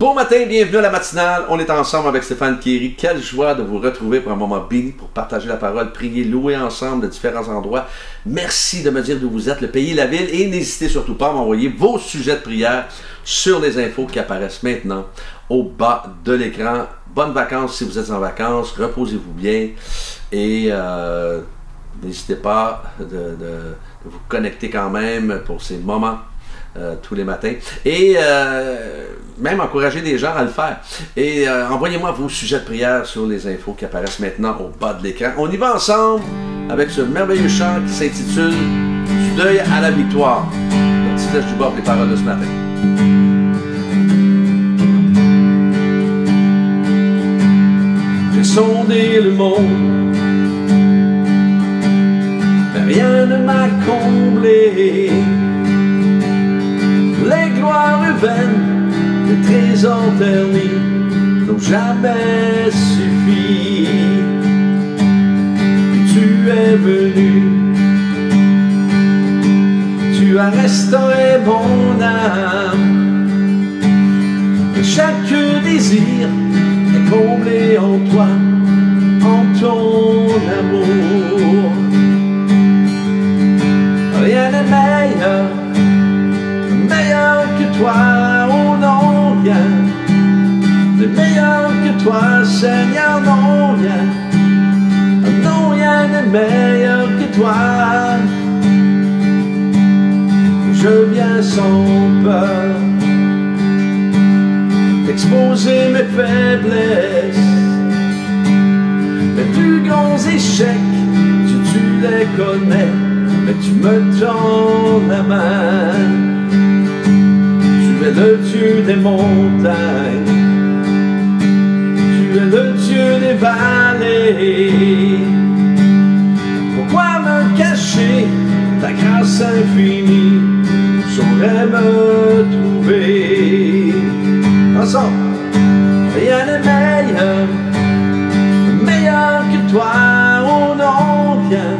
Bon matin, bienvenue à la matinale. On est ensemble avec Stéphane Kéry. Quelle joie de vous retrouver pour un moment béni, pour partager la parole, prier, louer ensemble de différents endroits. Merci de me dire d'où vous êtes, le pays, la ville, et n'hésitez surtout pas à m'envoyer vos sujets de prière sur les infos qui apparaissent maintenant au bas de l'écran. Bonnes vacances si vous êtes en vacances, reposez-vous bien et n'hésitez pas de vous connecter quand même pour ces moments tous les matins et même encourager des gens à le faire. Et envoyez-moi vos sujets de prière sur les infos qui apparaissent maintenant au bas de l'écran. On y va ensemble avec ce merveilleux chant qui s'intitule « Du deuil à la victoire ». Le petit flèche du bord des paroles de ce matin. J'ai sondé le monde, mais rien ne m'a comblé. Les gloires vaines, les trésors ternis n'ont jamais suffi. Puis tu es venu, tu as restauré mon âme. Et chaque désir est comblé en toi, en ton amour. Rien n'est meilleur que toi, oh non, rien n'est meilleur que toi, Seigneur, non, rien n'est meilleur que toi. Je viens sans peur d'exposer mes faiblesses, mes plus grands échecs, tu les connais, mais tu me tends la main. Tu es le Dieu des montagnes, tu es le Dieu des vallées. Pourquoi me cacher ta grâce infinie? Saurais me trouver. Ensemble, rien n'est meilleur que toi, oh non, rien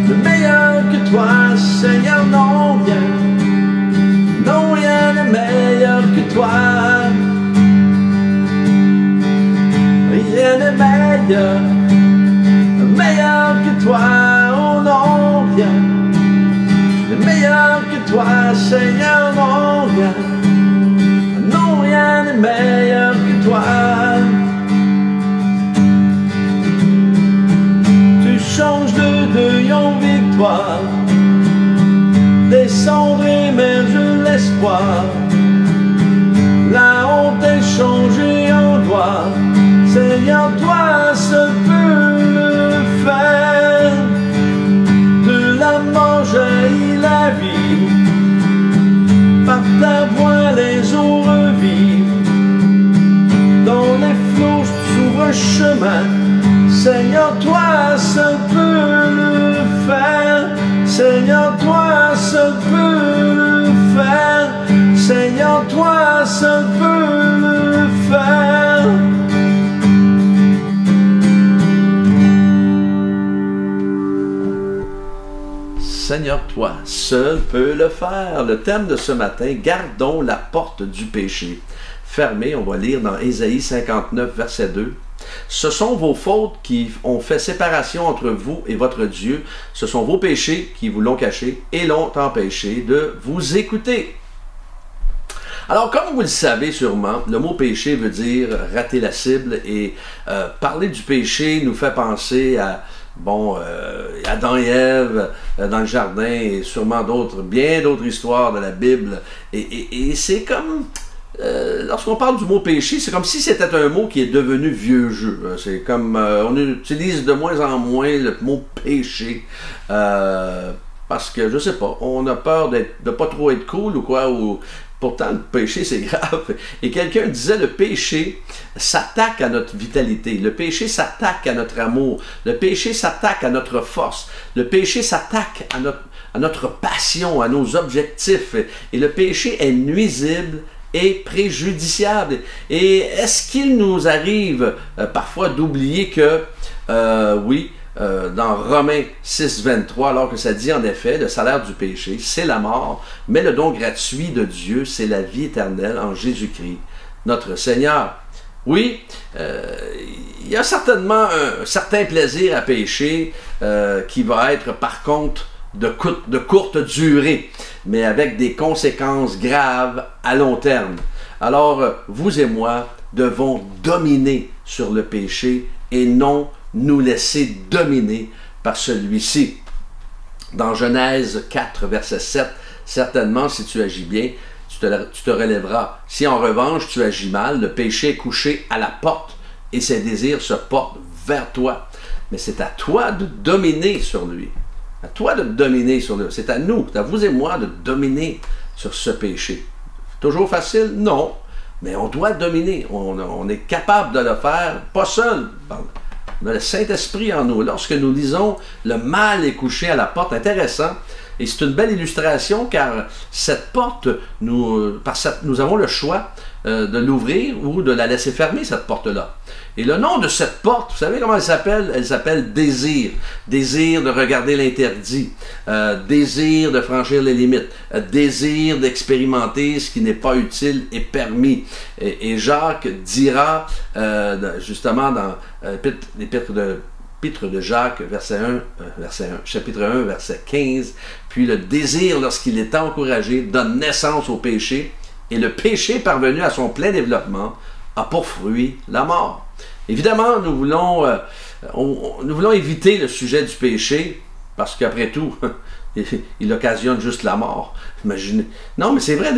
de meilleur que toi, Seigneur, non, rien. Non, rien n'est meilleur que toi. Rien n'est meilleur que toi. Oh non, rien n'est meilleur que toi, Seigneur, non, rien. Non, rien n'est meilleur que toi. Tu changes de deuil en victoire, des cendres émerge l'espoir. La honte est changée en gloire. Seigneur, toi seul peux le faire. De la mort jaillit la vie, par ta voix les eaux revivent. Dans les flots s'ouvre un chemin. Seigneur, toi seul peux le faire. Seigneur, toi seul peux le faire. Seigneur, toi seul peux le faire. Seigneur, toi seul peux le faire. Le thème de ce matin, gardons la porte du péché fermée. On va lire dans Ésaïe 59, verset 2. Ce sont vos fautes qui ont fait séparation entre vous et votre Dieu. Ce sont vos péchés qui vous l'ont caché et l'ont empêché de vous écouter. Alors, comme vous le savez sûrement, le mot péché veut dire rater la cible et parler du péché nous fait penser à Adam et Ève dans le jardin et sûrement bien d'autres histoires de la Bible. Et c'est comme... lorsqu'on parle du mot péché, c'est comme si c'était un mot qui est devenu vieux jeu. C'est comme on utilise de moins en moins le mot péché parce que je sais pas, on a peur de pas trop être cool ou quoi. Pourtant, le péché, c'est grave. Et quelqu'un disait, le péché s'attaque à notre vitalité. Le péché s'attaque à notre amour. Le péché s'attaque à notre force. Le péché s'attaque à notre passion, à nos objectifs. Et le péché est nuisible et préjudiciable. Et est-ce qu'il nous arrive parfois d'oublier que, oui, dans Romains 6, 23, alors que ça dit en effet, le salaire du péché, c'est la mort, mais le don gratuit de Dieu, c'est la vie éternelle en Jésus-Christ, notre Seigneur. Oui, il y a certainement un certain plaisir à pécher qui va être par contre de courte durée, mais avec des conséquences graves à long terme. Alors, vous et moi devons dominer sur le péché et non nous laisser dominer par celui-ci. Dans Genèse 4, verset 7, « Certainement, si tu agis bien, tu te relèveras. Si en revanche tu agis mal, le péché est couché à la porte et ses désirs se portent vers toi. » Mais c'est à toi de dominer sur lui. À toi de dominer sur lui. C'est à nous, c'est à vous et moi de dominer sur ce péché. Toujours facile? Non. Mais on doit dominer. On est capable de le faire, pas seul. On a le Saint-Esprit en nous. Lorsque nous lisons « Le mal est couché à la porte », intéressant, et c'est une belle illustration car cette porte, nous avons le choix de l'ouvrir ou de la laisser fermer, cette porte-là. Et le nom de cette porte, vous savez comment elle s'appelle? Elle s'appelle désir. Désir de regarder l'interdit, désir de franchir les limites, désir d'expérimenter ce qui n'est pas utile et permis. Et Jacques dira, justement dans l'épître de Jacques, chapitre 1, verset 15, « Puis le désir, lorsqu'il est encouragé, donne naissance au péché, et le péché parvenu à son plein développement a pour fruit la mort. » Évidemment, nous voulons éviter le sujet du péché, parce qu'après tout, il occasionne juste la mort. Imaginez. Non, mais c'est vrai,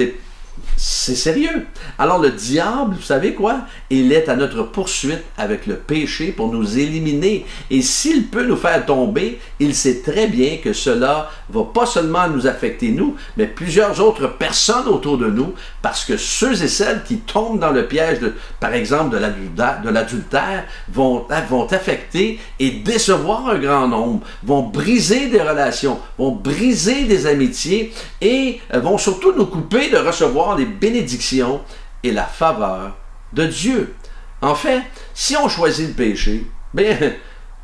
c'est sérieux. Alors le diable, vous savez quoi? Il est à notre poursuite avec le péché pour nous éliminer. Et s'il peut nous faire tomber, il sait très bien que cela va pas seulement nous affecter nous, mais plusieurs autres personnes autour de nous, parce que ceux et celles qui tombent dans le piège, par exemple, de l'adultère, vont affecter et décevoir un grand nombre, vont briser des relations, vont briser des amitiés et vont surtout nous couper de recevoir les bénédictions et la faveur de Dieu. En fait, si on choisit le péché, bien,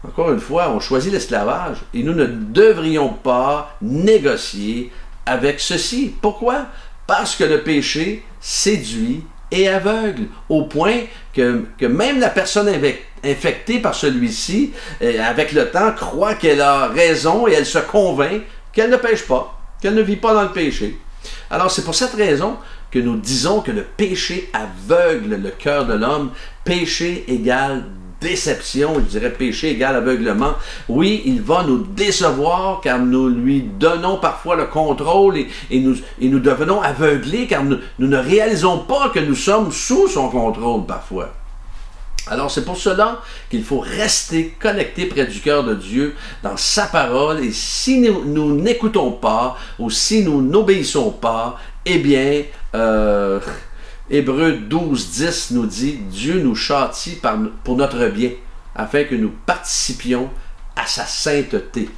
encore une fois, on choisit l'esclavage et nous ne devrions pas négocier avec ceci. Pourquoi? Parce que le péché séduit et aveugle, au point que même la personne infectée par celui-ci, avec le temps, croit qu'elle a raison et elle se convainc qu'elle ne pêche pas, qu'elle ne vit pas dans le péché. Alors c'est pour cette raison que nous disons que le péché aveugle le cœur de l'homme. Péché égale déception, je dirais péché égale aveuglement. Oui, il va nous décevoir car nous lui donnons parfois le contrôle et nous devenons aveuglés car nous ne réalisons pas que nous sommes sous son contrôle parfois. Alors c'est pour cela qu'il faut rester connecté près du cœur de Dieu dans sa parole, et si nous n'écoutons pas ou si nous n'obéissons pas, eh bien, Hébreux 12, 10 nous dit « Dieu nous châtie pour notre bien, afin que nous participions à sa sainteté. »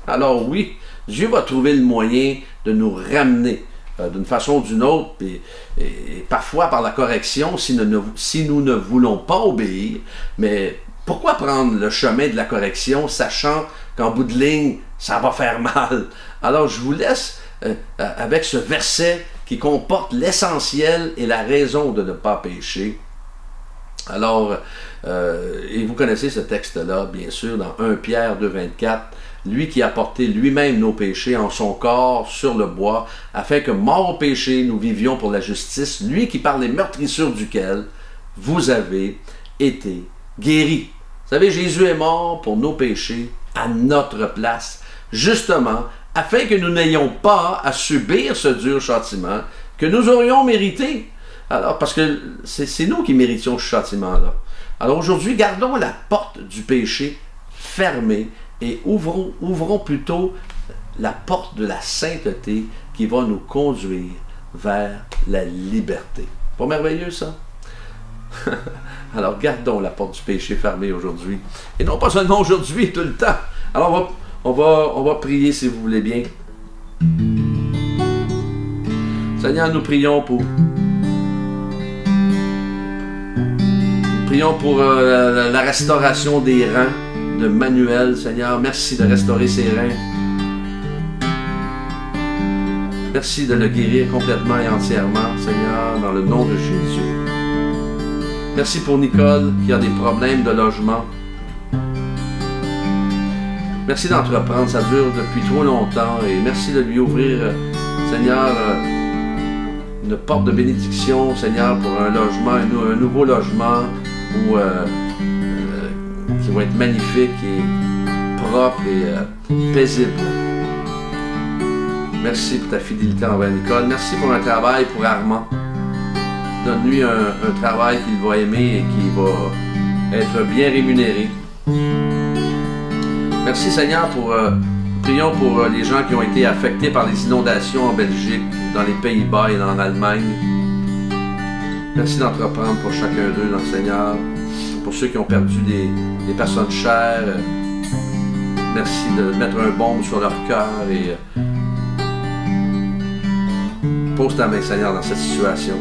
Alors oui, Dieu va trouver le moyen de nous ramener d'une façon ou d'une autre, et parfois par la correction, si nous ne voulons pas obéir. Mais pourquoi prendre le chemin de la correction, sachant qu'en bout de ligne, ça va faire mal? Alors je vous laisse avec ce verset qui comporte l'essentiel et la raison de ne pas pécher. Alors, et vous connaissez ce texte-là, bien sûr, dans 1 Pierre 2, 24, « Lui qui a porté lui-même nos péchés en son corps sur le bois, afin que, mort au péché, nous vivions pour la justice, lui qui par les meurtrissures duquel vous avez été guéris. » Vous savez, Jésus est mort pour nos péchés à notre place, justement, afin que nous n'ayons pas à subir ce dur châtiment que nous aurions mérité. Alors, parce que c'est nous qui méritions ce châtiment-là. Alors aujourd'hui, gardons la porte du péché fermée et ouvrons plutôt la porte de la sainteté qui va nous conduire vers la liberté. Pas merveilleux, ça? Alors, gardons la porte du péché fermée aujourd'hui. Et non pas seulement aujourd'hui, tout le temps. Alors, on va prier, si vous voulez bien. Seigneur, nous prions pour la restauration des reins de Manuel. Seigneur, merci de restaurer ses reins. Merci de le guérir complètement et entièrement, Seigneur, dans le nom de Jésus. Merci pour Nicole qui a des problèmes de logement. Merci d'entreprendre, ça dure depuis trop longtemps et merci de lui ouvrir, Seigneur, une porte de bénédiction, Seigneur, pour un logement, un nouveau logement qui va être magnifique et propre et paisible. Merci pour ta fidélité envers Nicole. Merci pour un travail pour Armand. Donne-lui un travail qu'il va aimer et qui va être bien rémunéré. Merci Seigneur prions pour les gens qui ont été affectés par les inondations en Belgique, dans les Pays-Bas et en Allemagne. Merci d'entreprendre pour chacun d'eux, Seigneur. Pour ceux qui ont perdu des personnes chères, merci de mettre un baume sur leur cœur et pose ta main, Seigneur, dans cette situation.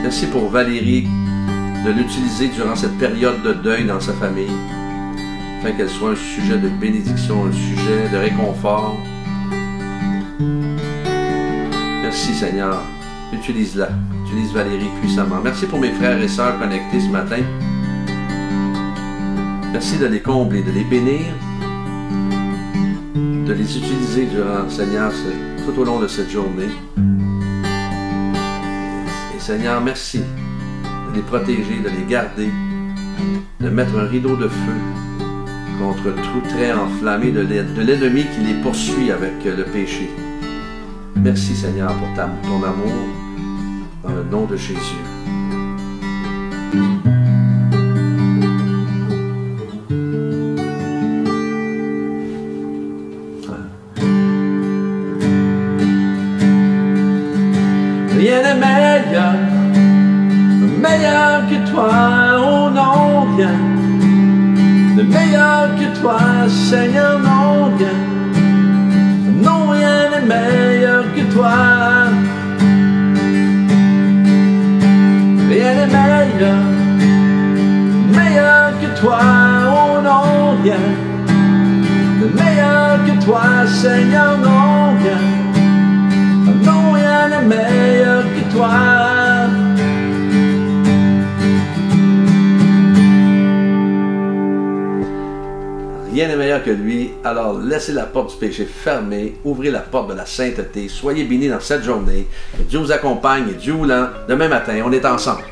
Merci pour Valérie, de l'utiliser durant cette période de deuil dans sa famille, afin qu'elle soit un sujet de bénédiction, un sujet de réconfort. Merci, Seigneur. Utilise-la. Utilise Valérie puissamment. Merci pour mes frères et sœurs connectés ce matin. Merci de les combler, de les bénir, de les utiliser durant, Seigneur, tout au long de cette journée. Seigneur, merci de les protéger, de les garder, de mettre un rideau de feu contre tout trait enflammé de l'ennemi qui les poursuit avec le péché. Merci Seigneur pour ton amour, dans le nom de Jésus. Rien n'est meilleur que toi, oh non, rien de meilleur que toi, Seigneur, non, rien, non, rien n'est meilleur que toi, rien n'est meilleur que toi, oh non, rien de meilleur que toi, Seigneur, non, rien, non, rien n'est meilleur que toi. Rien n'est meilleur que lui, alors laissez la porte du péché fermée, ouvrez la porte de la sainteté, soyez bénis dans cette journée, que Dieu vous accompagne et Dieu voulant, demain matin, on est ensemble.